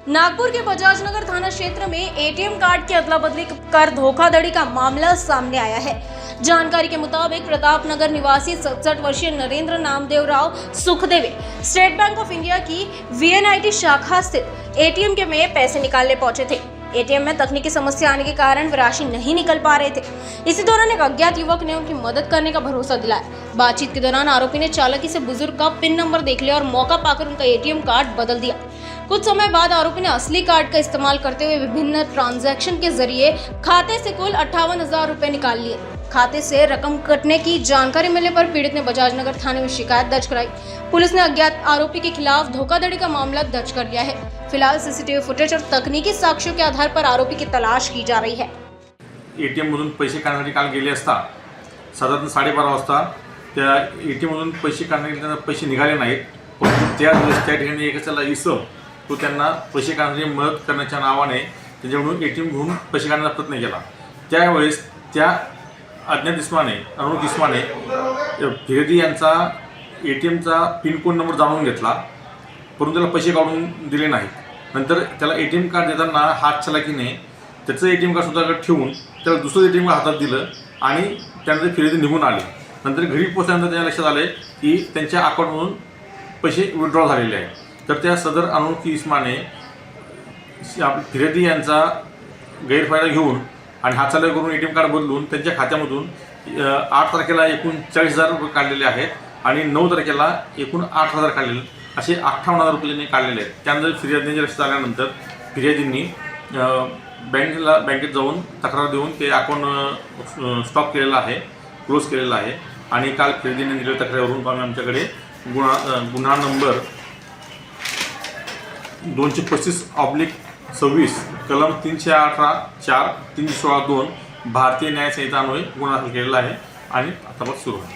नागपुर के बजाजनगर थाना क्षेत्र में एटीएम कार्ड की अदला बदली कर धोखाधड़ी का मामला सामने आया है। जानकारी के मुताबिक प्रतापनगर निवासी 67 वर्षीय नरेंद्र नामदेव राव Sukhdeve state bank of India की वीएनआईटी शाखा स्थित एटीएम के में पैसे निकालने पहुंचे थे। एटीएम में तकनीकी समस्या आने के कारण वे राशि नहीं निकल पा रहे थे। इसी दौरान एक अज्ञात युवक ने उनकी मदद करने का भरोसा दिलाया। बातचीत के दौरान आरोपी ने चालाकी से बुजुर्ग का पिन नंबर देख लिया और मौका पाकर उनका एटीएम कार्ड बदल दिया। कुछ समय बाद आरोपी ने असली कार्ड का इस्तेमाल करते हुए विभिन्न ट्रांजैक्शन के जरिए खाते से कुल 58,000 रुपए निकाल लिए। खाते से रकम कटने की जानकारी मिलने पर पीड़ित ने बजाजनगर थाने में शिकायत दर्ज कराई। पुलिस ने अज्ञात आरोपी के खिलाफ धोखाधड़ी का मामला दर्ज कर लिया है। फिलहाल सीसीटीवी फुटेज और तकनीकी साक्ष्यों के आधार पर आरोपी की तलाश की जा रही है। एटीएम मधून पैसे काढण्यासाठी काल गेले असता साधारण 12:30 वाजता त्या एटीएम मधून पैसे काढण्यासाठी त्यांना पैसे निघाले नाहीत। त्या ठिकाणी एकाचा इसम तो त्यांना पैसे काढण्याची मदत करण्याच्या नावाने त्यांच्याकडून एटीएम घेऊन पैसे काढण्याचा प्रयत्न केला। त्यावेळेस त्या अज्ञात इसमाने अनोळखी इसमाने फिर्यादी यांचा एटीएमचा पिन कोड नंबर जाणून घेतला, परंतु त्याला पैसे काढून दिले नाहीत। नंतर त्याला एटीएम कार्ड देताना हात चलाकीने त्याचं एटीएम कार्ड स्वतःकडे ठेवून त्याला दुसरं एटीएम कार्ड हातात दिलं आणि त्यानंतर फिर्यादी निघून आले। नंतर घरी पोहोचल्यानंतर त्याच्या लक्षात आले की त्यांच्या अकाउंटमधून पैसे विड्रॉ झालेले आहेत। तर त्या सदर अनोळखी इसमाने फिर्यादी यांचा गैरफायदा घेऊन आणि हातचलाकी करून एटीएम कार्ड बदलून त्यांच्या खात्यामधून 8 तारखेला एकूण 40,000 रुपये काढलेले आहेत आणि 9 तारखेला एकूण 8,000 काढलेले असे 58,000 रुपये त्यांनी काढलेले आहेत। त्यानंतर फिर्यादीच्या लक्षात आल्यानंतर फिर्यादींनी बँकेत जाऊन तक्रार देऊन ते अकाउंट स्टॉप केलेलं आहे, क्लोज केलेलं आहे आणि काल फिर्यादीने दिलेल्या तक्रारीवरून आम्ही आमच्याकडे गुन्हा नंबर 235/26 कलम 318(4) 316(2) भारतीय न्याय संहिता अन्वये गुन्हा दाखल केलेला आहे आणि तपास सुरू आहे।